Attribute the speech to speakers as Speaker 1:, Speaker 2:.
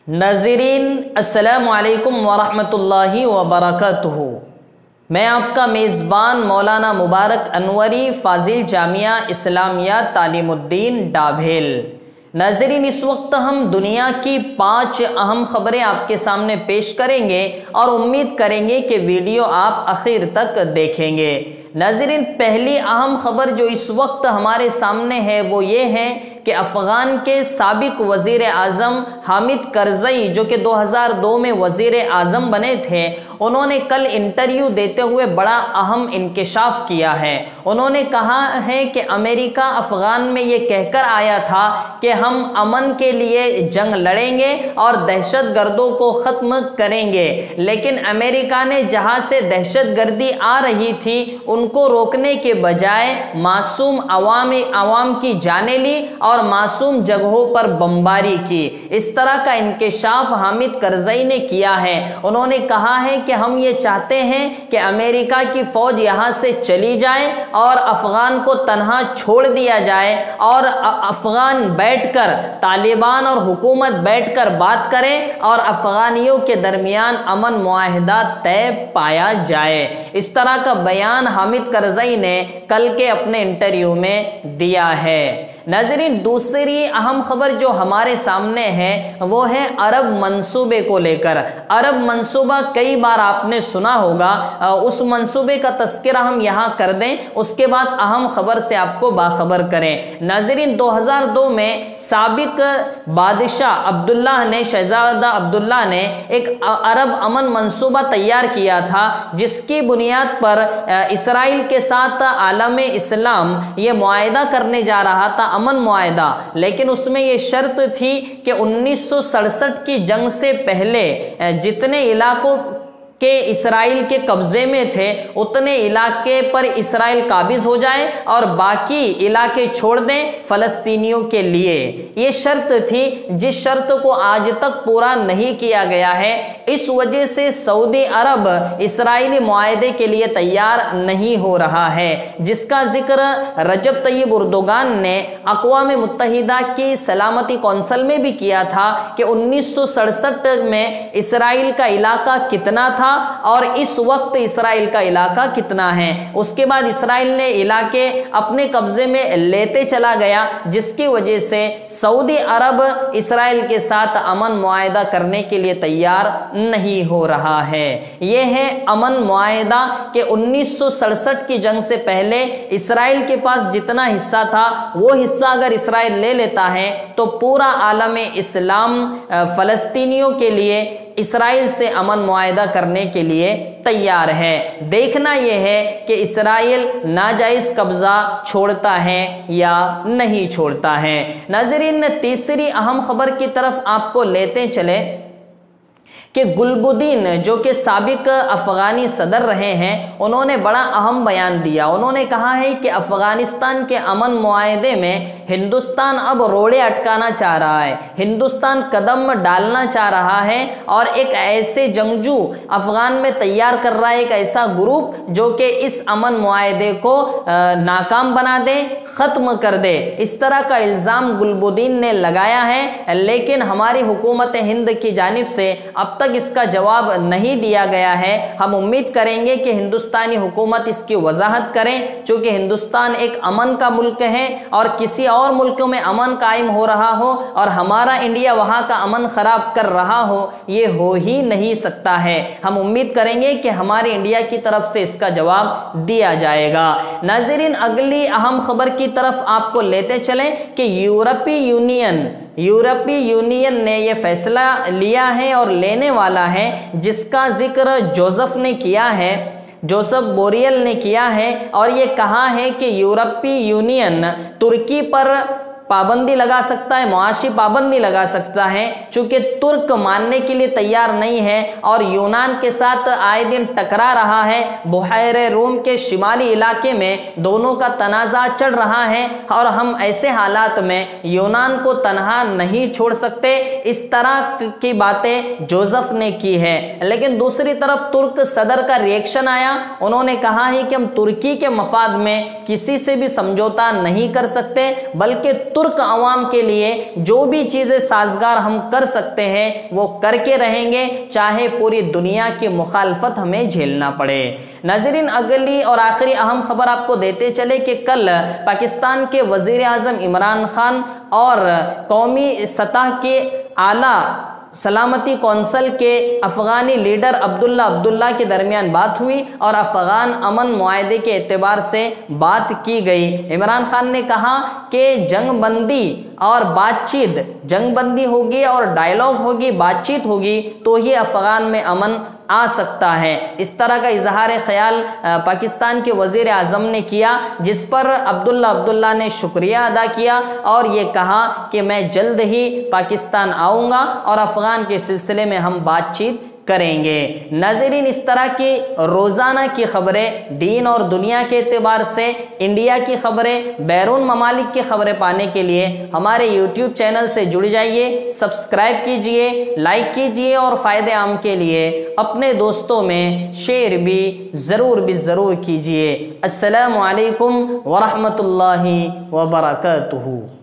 Speaker 1: नाज़रीन अस्सलामु अलैकुम वरहमतुल्लाहि वबरकातुहू। मैं आपका मेज़बान मौलाना मुबारक अनवरी फ़ाज़िल जामिया इस्लामिया तालीमुद्दीन डाभेल। नाज़रीन, इस वक्त हम दुनिया की 5 अहम ख़बरें आपके सामने पेश करेंगे और उम्मीद करेंगे कि वीडियो आप आखिर तक देखेंगे। नाज़रीन, पहली अहम ख़बर जो इस वक्त हमारे सामने है वो ये है कि अफ़गान के साबिक़ वज़ीर आज़म हामिद करज़ई, जो कि 2002 में वज़ीर आज़म बने थे, उन्होंने कल इंटरव्यू देते हुए बड़ा अहम इंकशाफ किया है। उन्होंने कहा है कि अमेरिका अफ़गान में ये कहकर आया था कि हम अमन के लिए जंग लड़ेंगे और दहशतगर्दों को ख़त्म करेंगे, लेकिन अमेरिका ने जहाँ से दहशतगर्दी आ रही थी उनको रोकने के बजाय मासूम अवाम की जानें ली और मासूम जगहों पर बमबारी की। इस तरह का इंकशाफ हामिद करज़ई ने किया है। उन्होंने कहा है कि हम ये चाहते हैं कि अमेरिका की फ़ौज यहाँ से चली जाए और अफ़गान को तन्हा छोड़ दिया जाए और अफ़गान बैठकर तालिबान और हुकूमत बैठकर बात करें और अफ़गानियों के दरमियान अमन मुआहिदा तय पाया जाए। इस तरह का बयान हामिद करज़ई ने कल के अपने इंटरव्यू में दिया है। नाज़रीन, दूसरी अहम खबर जो हमारे सामने है वो है अरब मंसूबे को लेकर। अरब मंसूबा कई बार आपने सुना होगा, उस मंसूबे का तज़किरा हम यहाँ कर दें, उसके बाद अहम खबर से आपको बाखबर करें। नाज़रीन, 2002 में साबिक बादशाह अब्दुल्ला ने, शहज़ादा अब्दुल्ला ने एक अरब अमन मंसूबा तैयार किया था, जिसकी बुनियाद पर इसराइल के साथ आलम इस्लाम ये मुआहिदा करने जा रहा था, अमन मुआहिदा। लेकिन उसमें ये शर्त थी कि 1967 की जंग से पहले जितने इलाकों के इसराइल के कब्जे में थे उतने इलाके पर इसराइल काबिज हो जाए और बाकी इलाके छोड़ दें फ़लस्तीनियों के लिए। ये शर्त थी, जिस शर्त को आज तक पूरा नहीं किया गया है। इस वजह से सऊदी अरब इसराइली मुआहिदे के लिए तैयार नहीं हो रहा है, जिसका जिक्र रजब तय्यब उर्दोगान ने अक़वाम मुत्तहिदा की सलामती कौंसिल में भी किया था कि 1967 में इसराइल का इलाका कितना था और इस वक्त इसराइल का इलाका कितना है। उसके बाद इसराइल ने इलाके अपने कब्जे में लेते चला गया, जिसकी वजह से सऊदी अरब इसराइल के साथ अमन मुआहिदा करने के लिए तैयार नहीं हो रहा है। यह है अमन मुआहिदा कि 1967 की जंग से पहले इसराइल के पास जितना हिस्सा था वो हिस्सा अगर इसराइल ले लेता है तो पूरा आलम इस्लाम फ़लस्तीनियों के लिए इसराइल से अमन मुआहिदा करने के लिए तैयार है। देखना यह है कि इसराइल नाजायज़ कब्ज़ा छोड़ता है या नहीं छोड़ता है। नाज़रीन, तीसरी अहम खबर की तरफ आपको लेते चले कि गुलबुद्दीन, जो कि साबिक अफ़गानी सदर रहे हैं, उन्होंने बड़ा अहम बयान दिया। उन्होंने कहा है कि अफ़गानिस्तान के अमन मुआहिदे में हिंदुस्तान अब रोड़े अटकाना चाह रहा है, हिंदुस्तान कदम डालना चाह रहा है और एक ऐसे जंगजू अफ़गान में तैयार कर रहा है, एक ऐसा ग्रुप जो कि इस अमन मुआहिदे को नाकाम बना दे, ख़त्म कर दे। इस तरह का इल्ज़ाम गुलबुद्दीन ने लगाया है, लेकिन हमारी हुकूमत हिंद की जानिब से अब तक इसका जवाब नहीं दिया गया है। हम उम्मीद करेंगे कि हिंदुस्तानी हुकूमत इसकी वजाहत करें, चूँकि हिंदुस्तान एक अमन का मुल्क है और किसी और मुल्कों में अमन कायम हो रहा हो और हमारा इंडिया वहाँ का अमन ख़राब कर रहा हो, ये हो ही नहीं सकता है। हम उम्मीद करेंगे कि हमारे इंडिया की तरफ से इसका जवाब दिया जाएगा। नाज़रीन, अगली अहम खबर की तरफ आपको लेते चलें कि यूरोपीय यूनियन ने यह फैसला लिया है और लेने वाला है, जिसका जिक्र जोसेफ बोरेल ने किया है और ये कहा है कि यूरोपीय यूनियन तुर्की पर पाबंदी लगा सकता है, मुआशी पाबंदी लगा सकता है, चूँकि तुर्क मानने के लिए तैयार नहीं है और यूनान के साथ आए दिन टकरा रहा है। बुहैरे रूम के शिमाली इलाके में दोनों का तनाज़ा चल रहा है और हम ऐसे हालात में यूनान को तनहा नहीं छोड़ सकते। इस तरह की बातें जोसेफ ने की है। लेकिन दूसरी तरफ तुर्क सदर का रिएक्शन आया, उन्होंने कहा है कि हम तुर्की के मफाद में किसी से भी समझौता नहीं कर सकते, बल्कि ترک عوام کے لیے جو بھی چیزیں سازگار ہم کر سکتے ہیں وہ کر کے رہیں گے، چاہے پوری دنیا کی مخالفت ہمیں جھیلنا پڑے۔ ناظرین، اگلی اور آخری اہم خبر آپ کو دیتے چلے کہ کل پاکستان کے وزیر اعظم عمران خان اور قومی سطح کے اعلیٰ سلامتی کونسل کے افغانی لیڈر عبداللہ کے درمیان بات ہوئی اور افغان امن معاہدے کے اعتبار سے بات کی گئی۔ عمران خان نے کہا کہ جنگ بندی اور بات چیت، جنگ بندی ہوگی اور ڈائیلاگ ہوگی، بات چیت ہوگی تو ہی افغان میں امن آ سکتا ہے۔ اس طرح کا اظہار خیال پاکستان کے وزیر اعظم نے کیا، جس پر عبداللہ نے شکریہ ادا کیا اور یہ کہا کہ میں جلد ہی پاکستان آؤں گا اور افغان کے سلسلے میں ہم بات چیت کریں گے۔ ناظرین، اس طرح کی روزانہ کی خبریں دین اور دنیا کے اعتبار سے، انڈیا کی خبریں، بیرون ممالک کی خبریں پانے کے لیے ہمارے یوٹیوب چینل سے جڑ جائیے، سبسکرائب کیجئے، لائک کیجئے اور فائدے عام کے لیے اپنے دوستوں میں شیئر بھی ضرور کیجئے۔ السلام علیکم ورحمۃ اللہ وبرکاتہ۔